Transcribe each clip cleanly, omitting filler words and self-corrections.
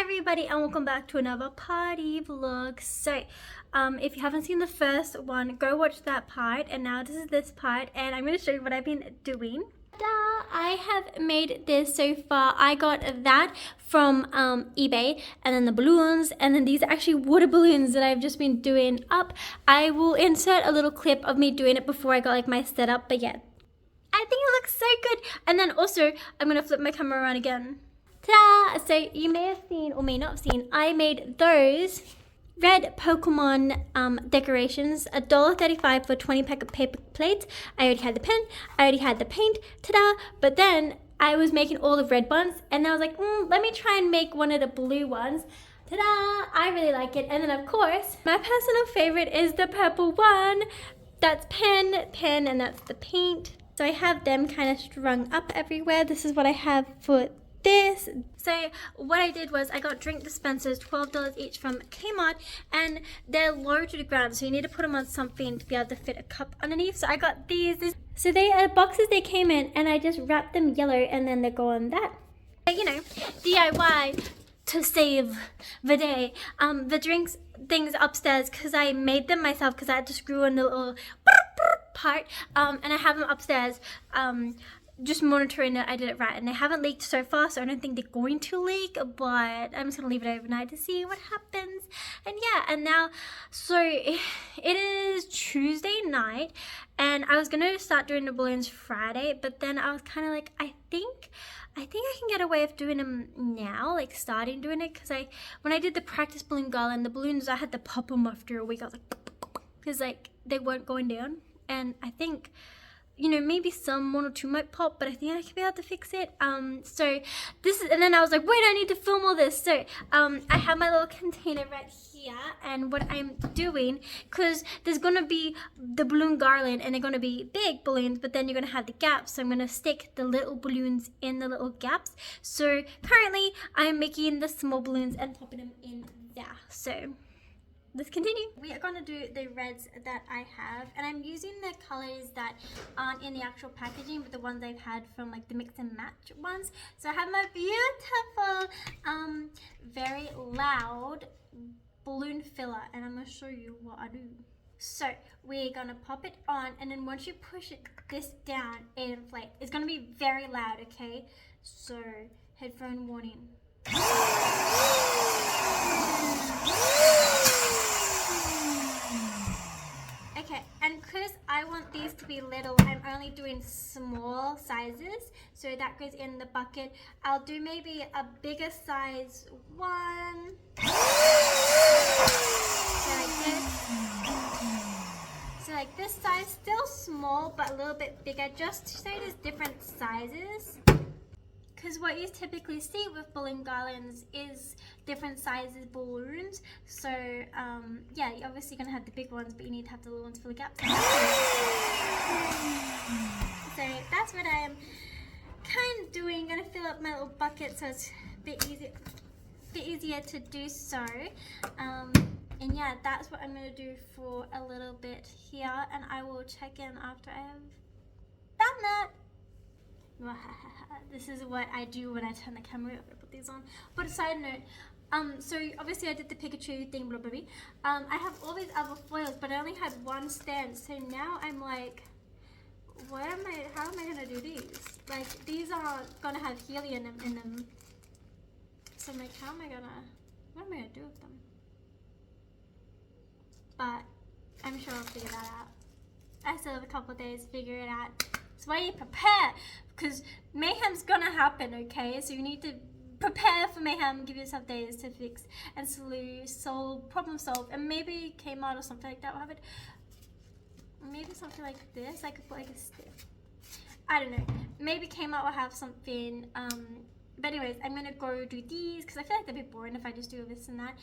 everybody, and welcome back to another party vlog. So if you haven't seen the first one, go watch that part, and now this is this part, and I'm going to show you what I've been doing. I have made this so far. I got that from eBay, and then the balloons, and then these are actually water balloons that I've just been doing up. I will insert a little clip of me doing it before I got like my setup, but yeah, I think it looks so good. And then also I'm going to flip my camera around again. Ta-da! So you may have seen or may not have seen, I made those red Pokemon decorations, $1.35 for 20 pack of paper plates. I already had the pen, I already had the paint, ta-da! But then I was making all the red ones, and I was like, let me try and make one of the blue ones. Ta-da! I really like it. And then of course, my personal favorite is the purple one. That's pen, and that's the paint. So I have them kind of strung up everywhere. This is what I have for this. So what I did was I got drink dispensers, $12 each from Kmart, and they're low to the ground, so you need to put them on something to be able to fit a cup underneath. So I got these. So they are boxes they came in, and I just wrapped them yellow, and then they go on that. You know, DIY to save the day. The drinks things upstairs, because I made them myself, because I had to screw in the little part, and I have them upstairs. Just monitoring that I did it right, and they haven't leaked so far, so I don't think they're going to leak, but I'm just gonna leave it overnight to see what happens. And yeah, and now, so it is Tuesday night, and I was gonna start doing the balloons Friday, but then I was kind of like, I think I can get away with doing them now, like starting doing it, because when I did the practice balloon garland, the balloons, I had to pop them after a week. I was like, because like they weren't going down, and I think, you know, maybe one or two might pop, but I think I can be able to fix it. So this is, and then I was like, wait, I need to film all this. So I have my little container right here, and what I'm doing, because there's gonna be the balloon garland, and they're gonna be big balloons, but then you're gonna have the gaps, so I'm gonna stick the little balloons in the little gaps. So currently I'm making the small balloons and popping them in there. So let's continue. We are going to do the reds that I have, and I'm using the colors that aren't in the actual packaging, but the ones I've had from like the mix and match ones. So I have my beautiful, very loud balloon filler, and I'm going to show you what I do. So we're going to pop it on, and then once you push this down, it inflates. It's going to be very loud, okay? So headphone warning. Okay, and because I want these to be little, I'm only doing small sizes, so that goes in the bucket. I'll do maybe a bigger size one, so like this size, still small but a little bit bigger, just so there's different sizes. Because what you typically see with balloon garlands is different sizes balloons. So yeah, you're obviously going to have the big ones, but you need to have the little ones for the gaps. So that's what I am kind of doing. I'm going to fill up my little bucket so it's a bit easier to do so. And yeah, that's what I'm going to do for a little bit here, and I will check in after I have done that. This is what I do when I turn the camera. I'm gonna put these on. But a side note, so obviously I did the Pikachu thing, blah blah blah. I have all these other foils, but I only had one stand. So now I'm like, how am I gonna do these? Like, these are gonna have helium in them. So I'm like, what am I gonna do with them? But I'm sure I'll figure that out. I still have a couple of days to figure it out. That's why you prepare, because mayhem's gonna happen, okay? So you need to prepare for mayhem, give yourself days to fix and problem solve, and maybe Kmart or something like that will have it. Maybe something like this. I could put like a stick. I don't know. Maybe Kmart will have something. But anyways, I'm gonna go do these because I feel like they'd be boring if I just do this and that.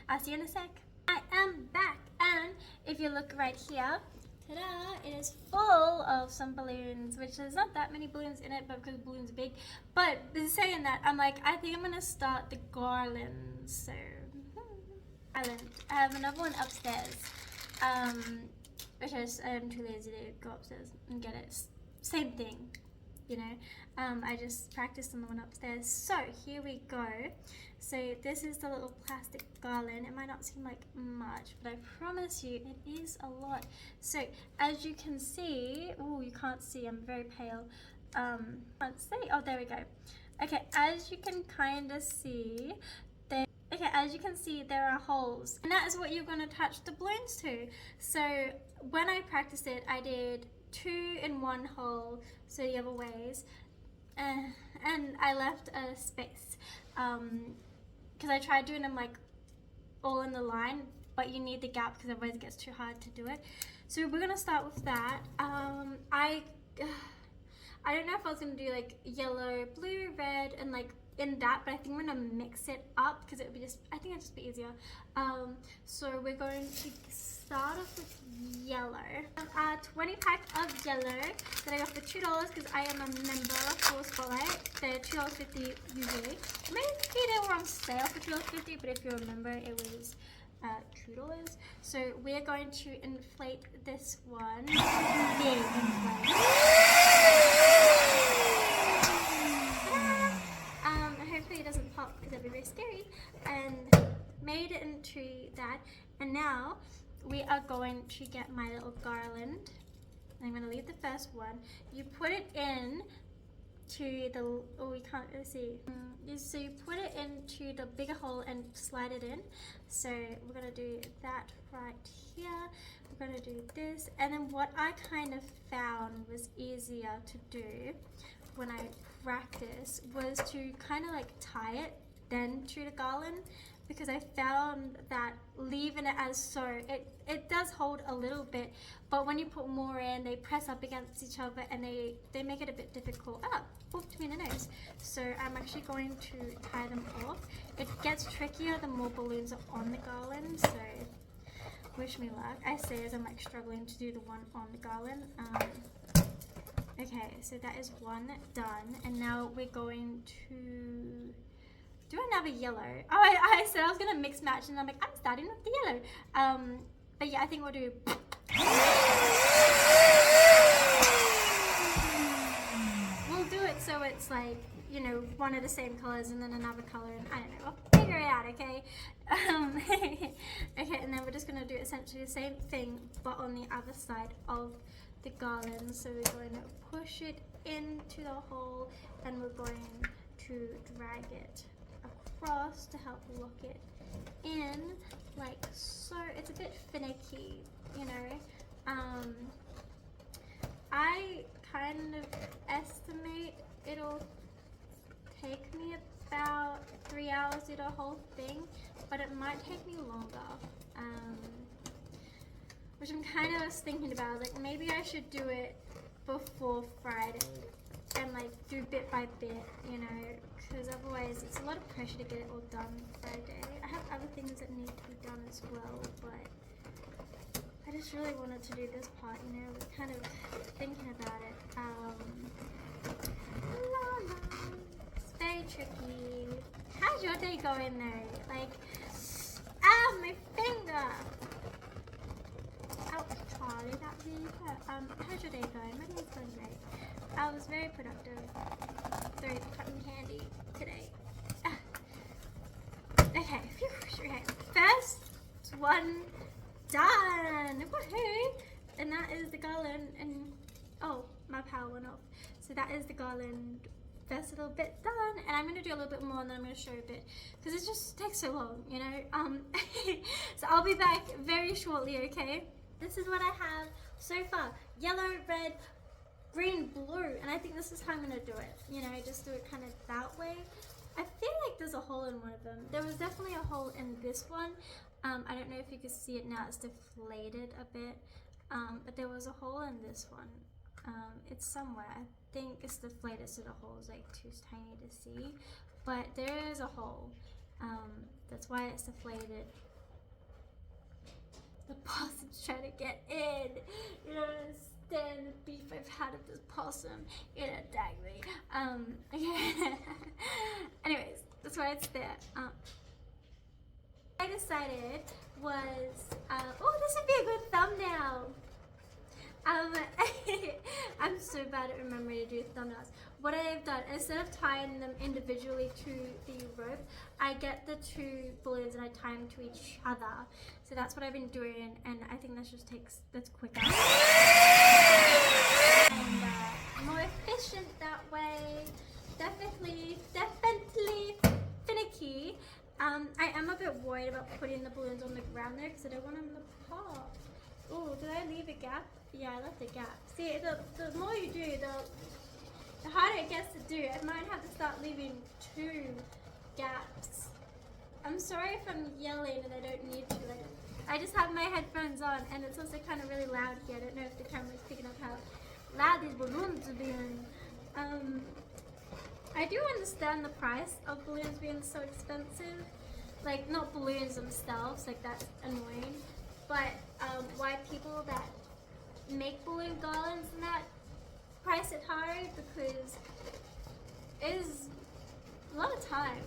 I'll see you in a sec. I am back, and if you look right here, ta-da, it is full of some balloons, which there's not that many balloons in it, but because the balloons are big. But saying that, I'm like, I think I'm gonna start the garlands. So garland. I have another one upstairs, which I'm too lazy to go upstairs and get it. Same thing. you know. I just practiced on the one upstairs. So here we go. So this is the little plastic garland. It might not seem like much, but I promise you it is a lot. So as you can see, oh, you can't see, I'm very pale. Can't see, oh, there we go. Okay, as you can kind of see, there are holes, and that is what you're going to attach the balloons to. So when I practiced it, I did 2 in 1 hole, so the other ways, and I left a space because I tried doing them like all in the line, but you need the gap because otherwise it gets too hard to do it. So we're gonna start with that. I don't know if I was gonna do like yellow, blue, red, and like in that, but I think I'm gonna mix it up because it would be I think it'd just be easier. So we're going to start off with yellow. 20 pack of yellow that I got for $2 because I am a member for Spotlight. They're $2.50 usually. Maybe they were on sale for $2.50, but if you remember, it was $2. So we're going to inflate this one. Big inflate. Hopefully it doesn't pop because that'd be very scary. And made it into that. And now we are going to get my little garland. I'm going to leave the first one. You put it in to the, oh, we can't really see. So you put it into the bigger hole and slide it in. So we're going to do that right here. We're going to do this. And then what I kind of found was easier to do when I practice was to kind of like tie it then to the garland, because I found that leaving it as so, it does hold a little bit, but when you put more in, they press up against each other and they make it a bit difficult. Ah, popped me in the nose. So I'm actually going to tie them off. It gets trickier the more balloons are on the garland, so wish me luck. I say as I'm like struggling to do the one on the garland. Okay, so that is one done, and now we're going to do another yellow. Oh, I said I was gonna mix match, and I'm like, I'm starting with the yellow. But yeah, I think we'll do. We'll do it so it's like, you know, one of the same colors and then another color, and I don't know. We'll figure it out, okay? Okay, and then we're just gonna do essentially the same thing, but on the other side of the garland. So we're going to push it into the hole, and we're going to drag it across to help lock it in, like so. It's a bit finicky, you know. I kind of estimate it'll take me about 3 hours to do the whole thing, but it might take me longer. Which I'm kind of thinking about, like maybe I should do it before Friday and like do bit by bit, you know, because otherwise it's a lot of pressure to get it all done Friday. I have other things that need to be done as well, but I just really wanted to do this part, you know. I was kind of thinking about it. It's very tricky. How's your day going though? Like, my finger! Ouch, Charlie, that really hurt. How's your day going? My day's going great. I was very productive. Very cotton candy today. Okay, phew, okay. First one done. Woohoo! And that is the garland. And oh, my power went off. So that is the garland. First little bit done, and I'm going to do a little bit more, and then I'm going to show you a bit because it just takes so long, you know. So I'll be back very shortly, okay? This is what I have so far: yellow, red, green, blue, and I think this is how I'm going to do it. You know, just do it kind of that way. I feel like there's a hole in one of them. There was definitely a hole in this one. I don't know if you can see it now. It's deflated a bit, but there was a hole in this one. It's somewhere. I think it's deflated, so the hole is like too tiny to see, but there is a hole. That's why it's deflated. The possum's trying to get in. You don't understand the beef I've had with this possum. It attacked me. Okay. Anyways, that's why it's there. I decided was, oh, this would be a good thumbnail. I'm so bad at remembering to do thumbnails. What I've done, instead of tying them individually to the rope, I get the two balloons and I tie them to each other. So that's what I've been doing, and I think that's quicker. And more efficient that way. Definitely finicky. I am a bit worried about putting the balloons on the ground there because I don't want them to pop. Oh, did I leave a gap? Yeah, I left a gap. See, the more you do, the harder it gets to do. I might have to start leaving 2 gaps. I'm sorry if I'm yelling and I don't need to. I just have my headphones on and it's also kind of really loud here. I don't know if the camera's picking up how loud these balloons are being. I do understand the price of balloons being so expensive. Like, not balloons themselves, like that's annoying. But why people that make balloon garlands and that price it high, because it is a lot of time.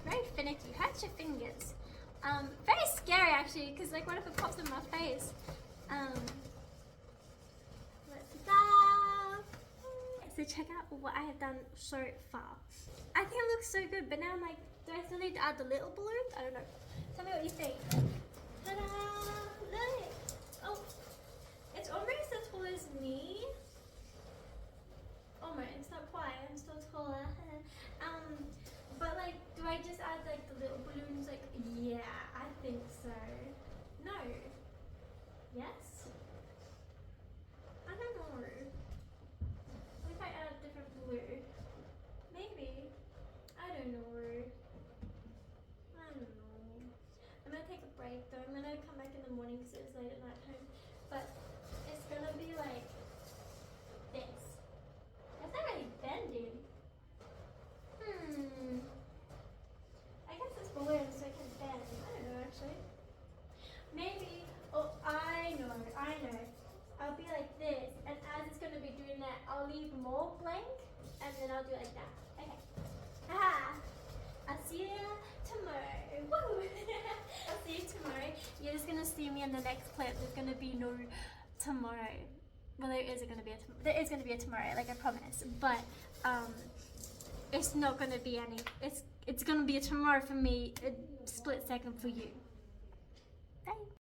Very finicky. Hurts your fingers. Very scary actually, because like what if it pops in my face? So check out what I have done so far. I think it looks so good, but now I'm like, do I still need to add the little balloons? I don't know. Tell me what you think. Ta-da! Look! Oh, it's almost as tall as me. Almost, not quite. I'm still taller. But like, do I just add like the little balloons? Like, yeah, I think so. No. Yes? I don't know. What if I add a different blue? Maybe. I don't know. I'm gonna take a break though. I'm gonna come back in the morning because it's late at night time. But it's gonna be like this. It's not really bending. I guess it's balloon so it can bend. I don't know actually. Maybe. Oh, I know. I'll be like this, and as it's gonna be doing that, I'll leave more blank, and then I'll do like that. Okay. Aha! I'll see you tomorrow. Woo! I'll see you tomorrow. You're just gonna see me in the next clip. There's gonna be no tomorrow. Well, there is gonna be a tomorrow, like I promise. But it's not gonna be any. It's gonna be a tomorrow for me. A split second for you. Bye.